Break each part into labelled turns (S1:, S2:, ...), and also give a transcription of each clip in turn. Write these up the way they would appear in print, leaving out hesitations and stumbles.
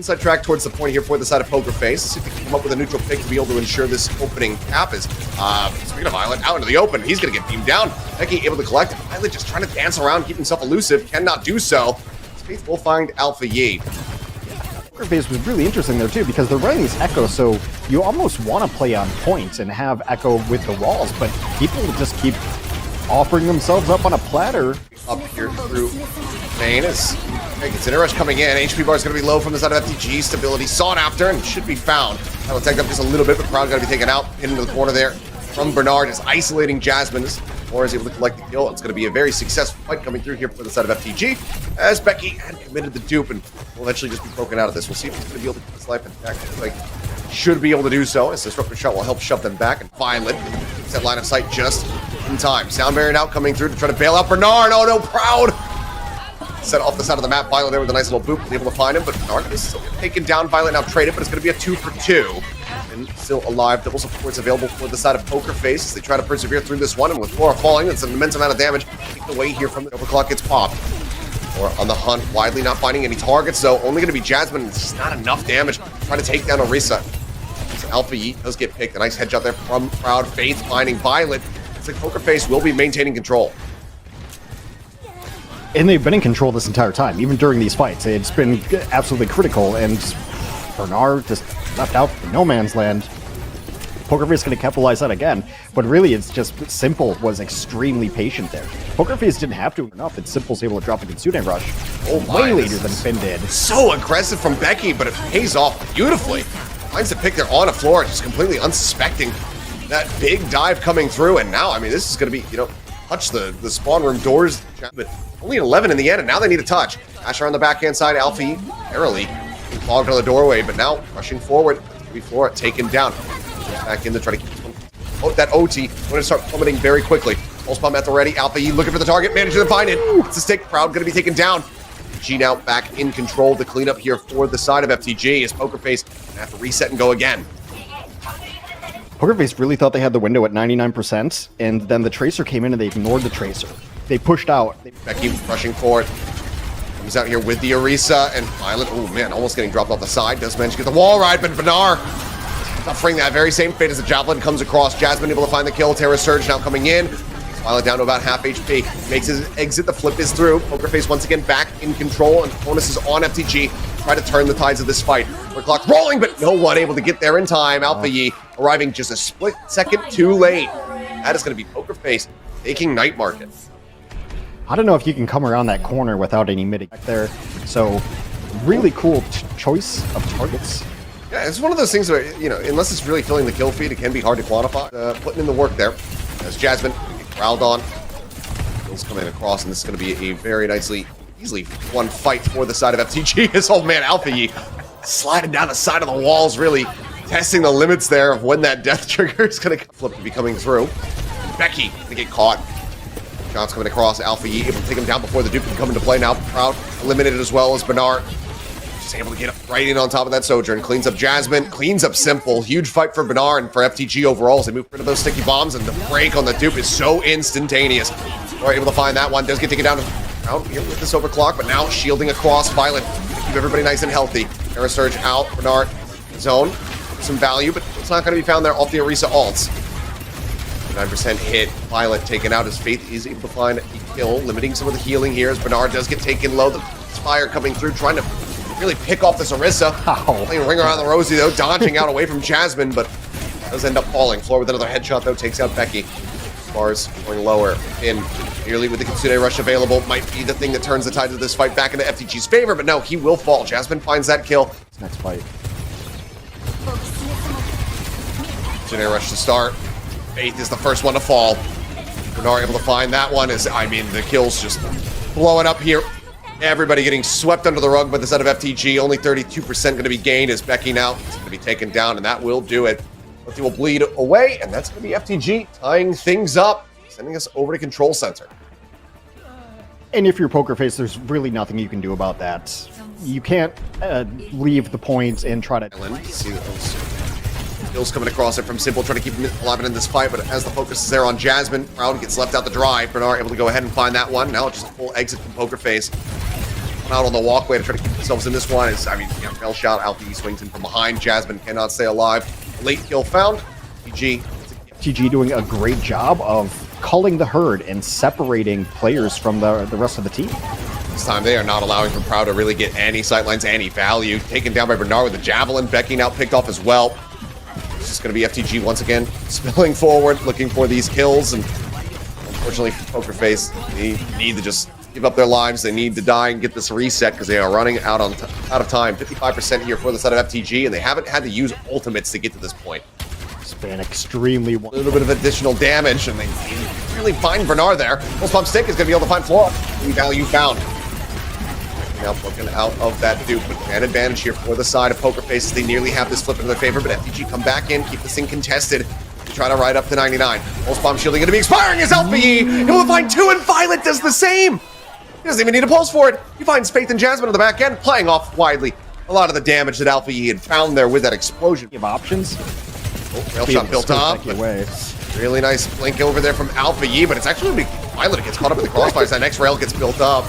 S1: inside track towards the point here for the side of Poker Face. Let's see if they can come up with a neutral pick to be able to ensure this opening cap is. Speaking of Violet, out into the open. He's going to get beamed down. Becky able to collect. Violet just trying to dance around, keep himself elusive. Cannot do so. Faith will find Alpha Yi.
S2: Poker Face was really interesting there too, because they're running these Echo, so you almost want to play on point and have Echo with the walls, but people just keep offering themselves up on a platter.
S1: Up here through main is Consider Rush coming in. HP bar is going to be low from the side of FTG. Stability sought after and should be found. That'll take up just a little bit, but Proud got to be taken out. Pinned into the corner there from Bernard, is isolating Jasmine. Or is able to collect the kill. It's going to be a very successful fight coming through here for the side of FTG, as Becky had committed the dupe and will eventually just be broken out of this. We'll see if he's going to be able to keep his life intact. Like, should be able to do so, as the disruptor shot will help shove them back. And Violet keeps that line of sight just in time. Sound Barrier now coming through to try to bail out Bernard. Oh no, Proud! Set off the side of the map. Violet there with a nice little boop, able to find him, but Bernard is still taken down. Violet now traded, but it's going to be a 2 for 2. And still alive. Double supports available for the side of Poker Face as they try to persevere through this one. And with Flora falling, it's an immense amount of damage. Taken away here from the overclock gets popped. Or on the hunt, widely not finding any targets, though. Only going to be Jasmine. It's just not enough damage. Trying to take down Orisa. So Alpha Yi does get picked. A nice headshot there from Proud. Faith finding Violet. It's like Poker Face will be maintaining control.
S2: And they've been in control this entire time, even during these fights. It's been absolutely critical, and Bernard just left out in no man's land. Poker Face going to capitalize that again, but really it's just Simple was extremely patient there. Poker Face didn't have to enough, and Simple's able to drop a Kitsune Rush way later than Finn did.
S1: So aggressive from Becky, but it pays off beautifully. Finds the pick there on a floor, just completely unsuspecting that big dive coming through, and now, I mean, this is going to be, touch the spawn room doors, but only 11 in the end, and now they need a touch. Asher on the backhand side, Alfie barely clogged on the doorway, but now rushing forward. Flora taken down. Back in to try to keep this one. Oh, that OT going to start plummeting very quickly. Pulse bomb at the ready. Alpha E looking for the target, managing to find it. It's a stick. Proud going to be taken down. G now back in control. The cleanup here for the side of FTG as Poker Face have to reset and go again.
S2: Poker Face really thought they had the window at 99%, and then the Tracer came in and they ignored the Tracer. They pushed out.
S1: Becky rushing forward. Comes out here with the Orisa and Violet. Oh man, almost getting dropped off the side. Does manage to get the wall ride, but Bernard suffering that very same fate as the Javelin comes across. Jasmine able to find the kill. Terra Surge now coming in. Violet down to about half HP. Makes his exit. The flip is through. Poker Face once again back in control, and bonus is on FTG. Try to turn the tides of this fight. We're clock rolling, but no one able to get there in time. Alpha Yi arriving just a split second too late. That is going to be Poker Face taking Night Market.
S2: I don't know if you can come around that corner without any mitig back there. So, really cool choice of targets.
S1: Yeah, it's one of those things where, unless it's really filling the kill feed, it can be hard to quantify. Putting in the work there. As Jasmine get growled on. Kills coming across, and this is going to be a very easily won fight for the side of FTG. This old man, Alpha Yi, sliding down the side of the walls, really testing the limits there of when that death trigger is going to flip to be coming through. Becky going to get caught. Shots coming across. Alpha Yi able to take him down before the dupe can come into play now. Proud eliminated as well as Bernard. Just able to get up right in on top of that Sojourn. Cleans up Jasmine. Cleans up Simple. Huge fight for Bernard and for FTG overall as they move rid of those sticky bombs, and the break on the dupe is so instantaneous. We're able to find that one. Does get taken down out here with this overclock, but now shielding across. Violet to keep everybody nice and healthy. Terra Surge out. Bernard zone. Some value, but it's not going to be found there off the Orisa ults. 9% hit. Violet taken out as Faith is able to find a kill, limiting some of the healing here as Bernard does get taken low. The fire coming through, trying to really pick off this Orisa. Playing a ring around the rosy though, dodging out away from Jasmine, but does end up falling. Floor with another headshot though, takes out Becky. Bars going lower. In nearly with the Kitsune Rush available, might be the thing that turns the tide of this fight back into FTG's favor, but no, he will fall. Jasmine finds that kill.
S2: Next fight.
S1: Kitsune Rush to start. Faith is the first one to fall. Bernard able to find that one as, the kills just blowing up here. Everybody getting swept under the rug by the side of FTG. Only 32% going to be gained as Becky now is going to be taken down, and that will do it. But they will bleed away, and that's going to be FTG tying things up, sending us over to Control Center.
S2: And if you're Poker Face, there's really nothing you can do about that. You can't leave the points and try to...
S1: See those kills coming across it from Simple, trying to keep him alive in this fight, but as the focus is there on Jasmine, Proud gets left out the dry. Bernard able to go ahead and find that one. Now just a full exit from Poker Face. out on the walkway to try to keep themselves in this one. Rail shot, Alfie swings in from behind. Jasmine cannot stay alive. Late kill found. FTG.
S2: FTG doing a great job of culling the herd and separating players from the rest of the team.
S1: This time they are not allowing for Proud to really get any sightlines, any value. Taken down by Bernard with the javelin. Becky now picked off as well. It's just going to be FTG once again, spilling forward, looking for these kills. And unfortunately for Poker Face, they need to just give up their lives. They need to die and get this reset because they are running out of time. 55% here for the side of FTG, and they haven't had to use ultimates to get to this point.
S2: It's been extremely...
S1: A little bit of additional damage, and they really find Bernard there. Pulse Bomb Stick is going to be able to find Flora. Value found. Now broken out of that dupe, but an advantage here for the side of Poker Faces. They nearly have this flip in their favor, but FTG come back in, keep this thing contested to try to ride up to 99. Pulse Bomb shielding going to be expiring as Alfie able to find 2, and Violet does the same. He doesn't even need a pulse for it. He finds Faith and Jasmine on the back end, playing off widely. A lot of the damage that Alfie had found there with that explosion.
S2: Give options.
S1: Rail shot built up. Really nice blink over there from Alpha Yi, but it's actually going to be Violet that gets caught up in the crossfires. That next rail gets built up.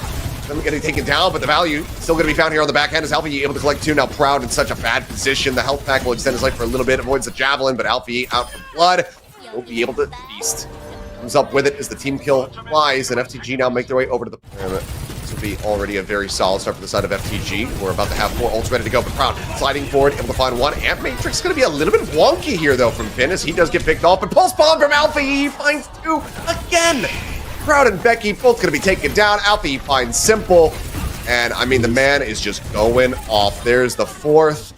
S1: Them getting taken down, but the value still going to be found here on the back end. Is Alpha Yi able to collect 2? Now Proud in such a bad position. The health pack will extend his life for a little bit, avoids the javelin, but Alpha Yi out for blood. Won't be able to feast. Comes up with it as the team kill flies, and FTG now make their way over to the... This will be already a very solid start for the side of FTG. We're about to have 4 ults ready to go, but Proud sliding forward, able to find 1. Amp Matrix going to be a little bit wonky here, though, from Finn, as he does get picked off, but Pulse Bomb from Alpha Yi finds 2 again. Proud and Becky both going to be taken down. Alpha Yi finds Simple, and I mean, the man is just going off. There's the 4th,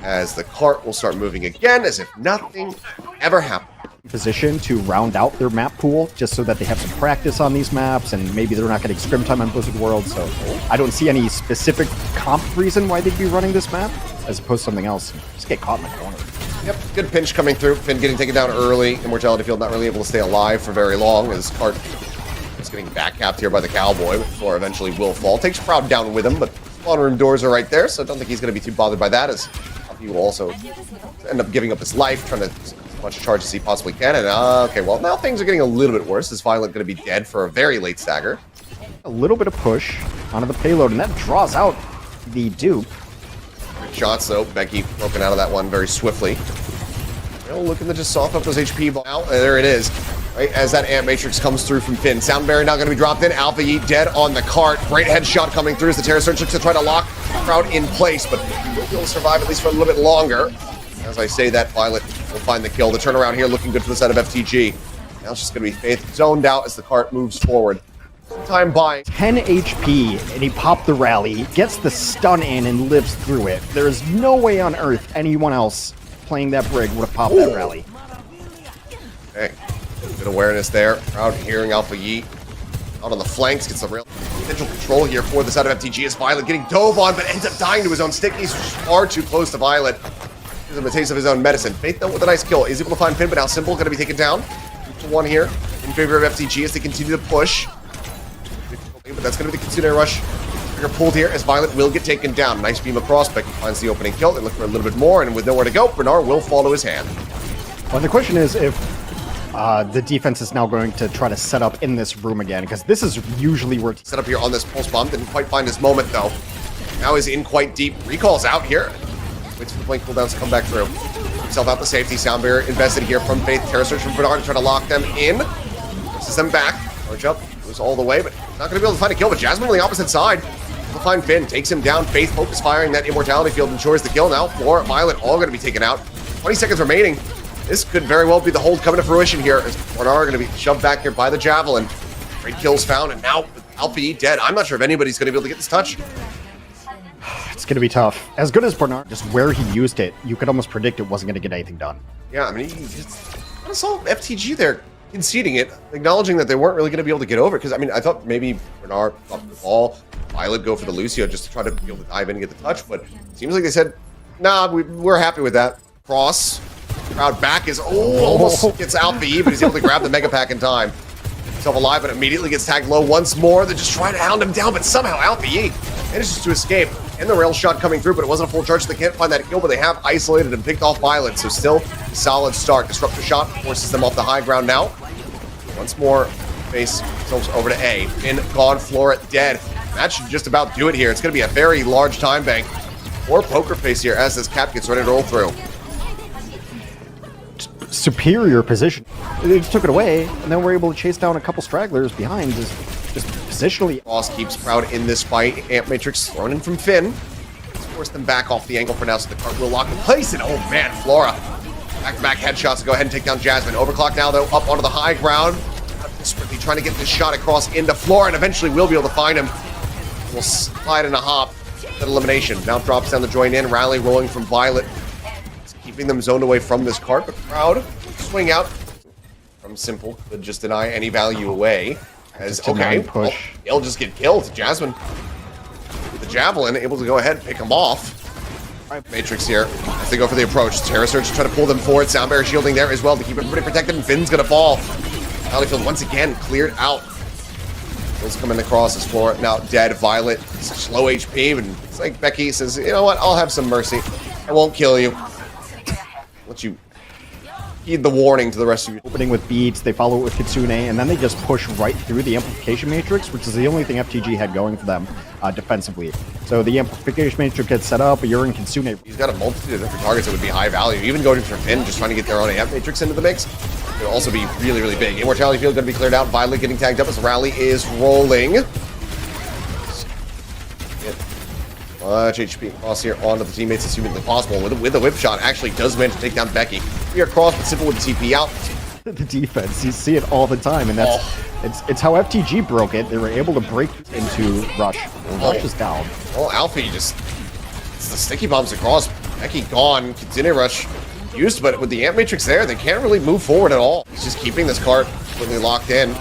S1: as the cart will start moving again, as if nothing ever happened.
S2: Position to round out their map pool just so that they have some practice on these maps, and maybe they're not getting scrim time on Blizzard World, so I don't see any specific comp reason why they'd be running this map as opposed to something else. Just get caught in the corner.
S1: Yep, good pinch coming through. Finn getting taken down early. Immortality Field not really able to stay alive for very long, as Cart is getting backcapped here by the Cowboy before eventually will fall. Takes Proud down with him, but spawn room doors are right there, so I don't think he's going to be too bothered by that, as he will also end up giving up his life, trying to as much charge as he possibly can. And okay, well, now things are getting a little bit worse. Is Violet going to be dead for a very late stagger?
S2: A little bit of push onto the payload, and that draws out the dupe.
S1: Good shots, though. Becky broken out of that one very swiftly. Looking to just soften up those HP. There it is. Right as that Amp Matrix comes through from Finn. Sound Barrier now going to be dropped in. Alpha Yi dead on the cart. Great headshot coming through as the Terror Surge looks to try to lock Proud in place, but he'll survive at least for a little bit longer. As I say that, Violet will find the kill. The turnaround here looking good for the side of FTG. Now it's just going to be Faith zoned out as the cart moves forward. Time buying.
S2: 10 HP, and he popped the rally, gets the stun in, and lives through it. There is no way on earth anyone else playing that Brig would have popped that rally.
S1: Okay. Good awareness there. Proud hearing Alpha Yi out on the flanks. Gets the real potential control here for the side of FTG as Violet getting dove on, but ends up dying to his own stick. He's far too close to Violet. Gives him a taste of his own medicine. Faith, though, with a nice kill. Is able to find Finn, but now Simple going to be taken down. 2-1 here in favor of FTG as they continue to push. But that's going to be the Kitsune Rush. Trigger pulled here as Violet will get taken down. Nice beam across. Becky finds the opening kill. They look for a little bit more, and with nowhere to go, Bernard will fall to his hand.
S2: Well, the question is if the defense is now going to try to set up in this room again, because this is usually where...
S1: Set up here on this pulse bomb. Didn't quite find his moment, though. Now he's in quite deep. Recall's out here. Waits for the blink cooldowns to come back through. Himself out the safety. Sound Barrier invested here from Faith. Terror Surge from Bernard to try to lock them in. Pushes them back. Charge up. Goes all the way, but not going to be able to find a kill. But Jasmine on the opposite side. Will find Finn. Takes him down. Faith focus firing that Immortality Field. Ensures the kill now. Flora, Violet all going to be taken out. 20 seconds remaining. This could very well be the hold coming to fruition here, as Bernard going to be shoved back here by the Javelin. Great kills found, and now with Alpha Yi dead, I'm not sure if anybody's going to be able to get this touch.
S2: It's going to be tough. As good as Bernard, just where he used it, you could almost predict it wasn't going to get anything done.
S1: Yeah, I mean, he just kind of saw FTG there conceding it, acknowledging that they weren't really going to be able to get over it, because, I mean, I thought maybe Bernard dropped the ball, Violet go for the Lucio just to try to be able to dive in and get the touch, but it seems like they said, nah, we're happy with that. Cross. Proud back is almost gets Alpha Yi, but he's able to grab the Mega Pack in time. Himself alive, but immediately gets tagged low once more. They're just trying to hound him down, but somehow Alpha Yi manages to escape. And the rail shot coming through, but it wasn't a full charge, so they can't find that kill, but they have isolated and picked off Violet, so still a solid start. Disruptor shot forces them off the high ground now. Once more, face themselves over to A. Finn gone, Flora dead. That should just about do it here. It's going to be a very large time bank for Poker Face here as this cap gets ready to roll through.
S2: Superior position. They just took it away, and then we're able to chase down a couple stragglers behind. Just positionally.
S1: Boss keeps Proud in this fight. Amp Matrix thrown in from Finn. Let's force them back off the angle for now, so the cart will lock in place. And oh man, Flora. Back-to-back headshots to go ahead and take down Jasmine. Overclock now, though, up onto the high ground. Desperately trying to get this shot across into Flora, and eventually we'll be able to find him. We'll slide in a hop. That elimination. Now drops down the join in. Rally rolling from Violet. It's keeping them zoned away from this cart, but Proud swing out from Simple could just deny any value away. As okay,
S2: push.
S1: Well, he'll just get killed. Jasmine with the javelin, able to go ahead and pick him off. Matrix here as they go for the approach. Terror Surge try to pull them forward. Sound Barrier shielding there as well to keep everybody protected, and Finn's gonna fall. Valleyfield once again cleared out. Bill's coming across as Flora now dead. Violet, such low HP, and it's like Becky says, you know what, I'll have some mercy. I won't kill you. Let you heed the warning to the rest of you.
S2: Opening with beats, they follow it with Kitsune, and then they just push right through the Amplification Matrix, which is the only thing FTG had going for them defensively. So the Amplification Matrix gets set up, you're in Kitsune.
S1: He's got a multitude of different targets that would be high value. Even going for Finn, just trying to get their own Amp Matrix into the mix, it'll also be really, really big. Immortality Field going to be cleared out. Violet getting tagged up as Rally is rolling. Much HP across here onto the teammates as humanly possible. With the whip shot, actually does manage to take down Becky. We are cross, but Simple with the TP out.
S2: The defense, you see it all the time, and that's it's how FTG broke it. They were able to break into Rush. Rush is down.
S1: Well, Alfie just, it's the sticky bombs across. Becky gone. Continue Rush used, but with the Amp Matrix there, they can't really move forward at all. He's just keeping this cart completely locked in.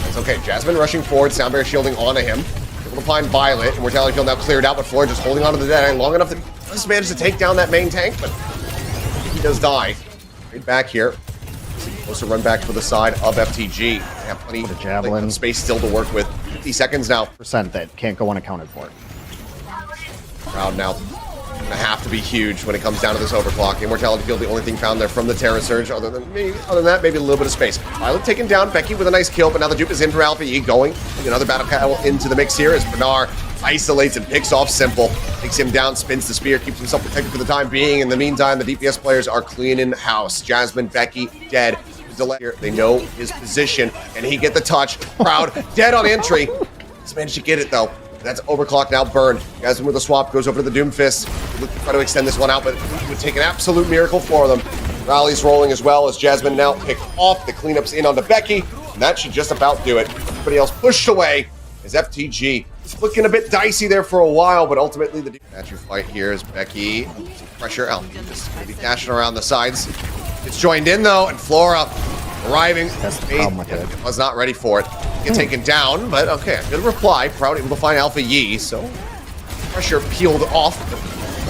S1: It's okay. Jasmine rushing forward. Sound Barrier shielding onto him. Able to find Violet. Immortality Field now cleared out, but Flora just holding onto the dead end long enough that he does manage to take down that main tank, but he does die. Right back here. Supposed to run back for the side of FTG. They have plenty
S2: of javelin
S1: space still to work with. 50 seconds now.
S2: Percent that can't go unaccounted for.
S1: Crowd now gonna have to be huge when it comes down to this overclock. Immortality Field, the only thing found there from the Terror Surge. Other than that, maybe a little bit of space. Violet taken down, Becky with a nice kill, but now the dupe is in for Alpha E going. Another battle cattle into the mix here as Bernard isolates and picks off Simple. Takes him down, spins the spear, keeps himself protected for the time being. In the meantime, the DPS players are cleaning house. Jasmine, Becky, dead. They know his position, and he get the touch. Proud, dead on entry. He's managed to get it, though. That's overclock now burned. Jasmine with a swap goes over to the Doom Fist. Try to extend this one out, but it would take an absolute miracle for them. Rally's rolling as well as Jasmine now picked off. The cleanup's in onto Becky, and that should just about do it. Everybody else pushed away as FTG is looking a bit dicey there for a while, but ultimately the match fight here is Becky. Pressure out. Just going to be dashing around the sides. It's joined in though, and Flora arriving.
S2: That's the problem with it.
S1: Was not ready for it. Get taken down, but okay, good reply. Proud able to find Alpha Yi, so pressure peeled off.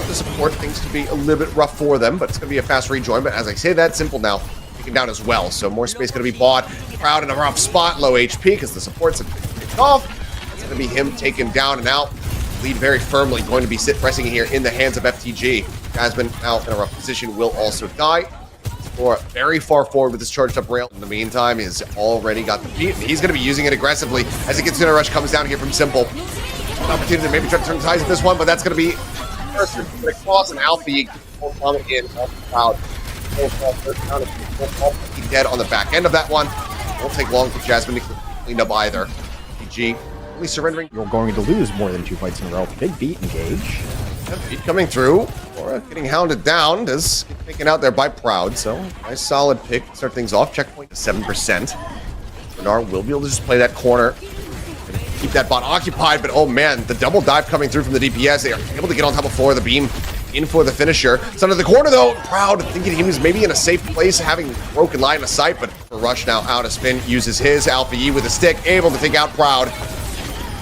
S1: The support things to be a little bit rough for them, but it's going to be a fast rejoin. But as I say that, Simple now taken down as well, so more space going to be bought. Proud in a rough spot, low HP because the supports have been picked off. It's going to be him taken down and out. Lead very firmly, going to be resting here in the hands of FTG. Jasmine now in a rough position, will also die. Or very far forward with this charged up rail. In the meantime, he's already got the beat, and he's going to be using it aggressively as he gets in a rush, comes down here from Simple. An opportunity to maybe try to turn the ties with this one, but that's going to be first. Going to cross an Alfie in Proud. He's dead on the back end of that one. Won't take long for Jasmine to clean up either. PG only surrendering.
S2: You're going to lose more than 2 fights in a row. Big beat engage.
S1: Beat coming through. Or getting hounded down. Does get taken out there by Proud. So nice solid pick. Start things off. Checkpoint to 7%. Bernard will be able to just play that corner. Keep that bot occupied. But oh man, the double dive coming through from the DPS. They are able to get on top of Flora. The beam in for the finisher. It's under the corner though. Proud thinking he was maybe in a safe place, having broken line of sight. But for Rush now out of spin. Uses his Alpha E with a stick. Able to take out Proud.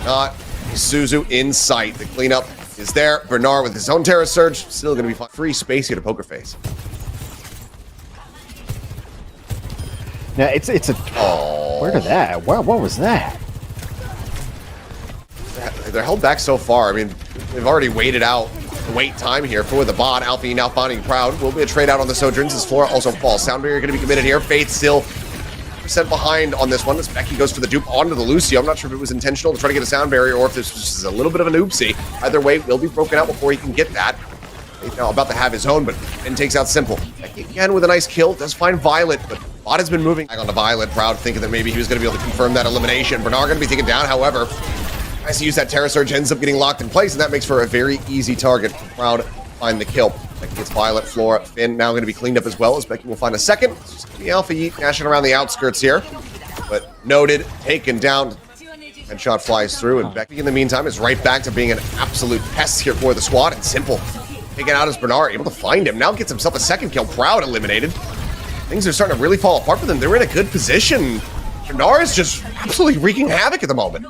S1: Not Suzu in sight. The cleanup is there. Bernard with his own Terror Surge. Still going to be fun. Free space here to Poker Face.
S2: Now it's a. Oh. Where did that? What was that?
S1: They're held back so far. I mean, they've already waited out the wait time here for the bot. Alfie now finding Proud. Will be a trade out on the Sojourns as Flora also falls. Sound Barrier going to be committed here. Faith still 100% behind on this one as Becky goes for the dupe onto the Lucio. I'm not sure if it was intentional to try to get a sound barrier or if this was just a little bit of an oopsie. Either way, will be broken out before he can get that. He's now about to have his own, but then takes out Simple. Becky again with a nice kill, does find Violet, but Bot has been moving back onto Violet. Proud thinking that maybe he was going to be able to confirm that elimination. Bernard going to be taken down, however. As he used that Terra Surge, ends up getting locked in place, and that makes for a very easy target for Proud to find the kill. Becky gets Violet, Flora, Finn now going to be cleaned up as well, as Becky will find a second. It's just the Alpha Yeet dashing around the outskirts here. But noted, taken down. Headshot flies through, and Becky in the meantime is right back to being an absolute pest here for the squad. And Simple taken out as Bernard, able to find him. Now gets himself a second kill. Proud eliminated. Things are starting to really fall apart for them. They're in a good position. Bernard is just absolutely wreaking havoc at the moment.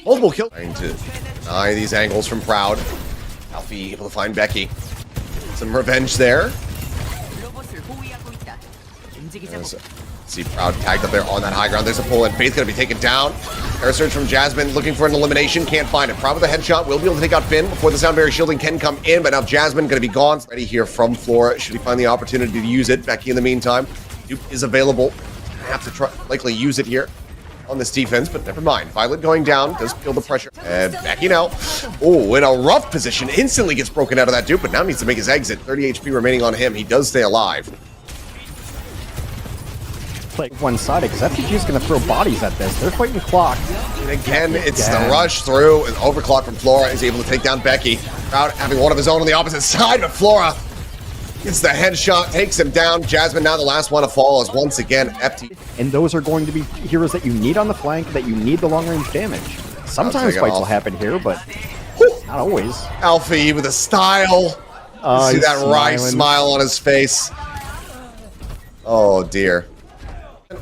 S1: Multiple kills. Trying to deny these angles from Proud. Alfie able to find Becky. Some revenge there. See Proud tagged up there on that high ground. There's a pull in. Faith going to be taken down. Air search from Jasmine looking for an elimination. Can't find it. Proud with a headshot. Will be able to take out Finn before the sound barrier shielding can come in. But now Jasmine going to be gone. Ready here from Flora. Should he find the opportunity to use it. Becky in the meantime. Dupe is available. Have to try, likely use it here on this defense, but never mind. Violet going down does feel the pressure. And Becky now. Oh, in a rough position. Instantly gets broken out of that dupe, but now needs to make his exit. 30 HP remaining on him. He does stay alive.
S2: Play one-sided, because FTG is going to throw bodies at this. They're fighting clock.
S1: And again, it's the rush through. An overclock from Flora is able to take down Becky. Proud having one of his own on the opposite side, but Flora gets the headshot, takes him down. Jasmine now the last one to fall is once again FTG.
S2: And those are going to be heroes that you need on the flank, that you need the long-range damage. Sometimes fights will happen here, but not always.
S1: Alfie with a style. See that wry smile on his face. Oh, dear.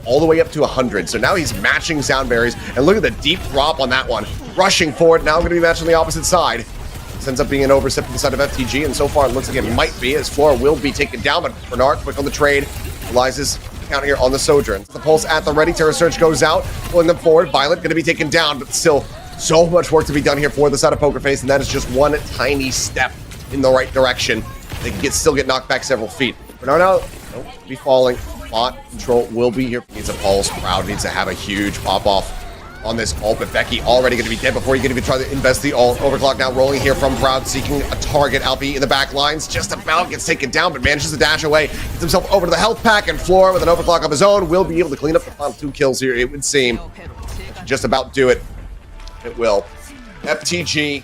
S1: All the way up to 100. So now he's matching sound barriers. And look at the deep drop on that one. Rushing forward. Now going to be matched on the opposite side. This ends up being an overstep to the side of FTG. And so far it looks like it might be, as Flora will be taken down. But Bernard quick on the trade. Realizes count here on the Sojourn. The pulse at the ready. Terra Surge goes out. Pulling them forward. Violet going to be taken down. But still so much work to be done here for the side of Poker Face. And that is just one tiny step in the right direction. They can still get knocked back several feet. Bernard now be falling. Bot control will be here. Needs a pulse. Proud needs to have a huge pop-off on this ult, but Becky already going to be dead before you can even try to invest the ult. Overclock now rolling here from Proud, seeking a target. Alfie in the back lines, just about gets taken down, but manages to dash away. Gets himself over to the health pack, and Flora with an overclock of his own will be able to clean up the final 2 kills here, it would seem. Just about do it. It will. FTG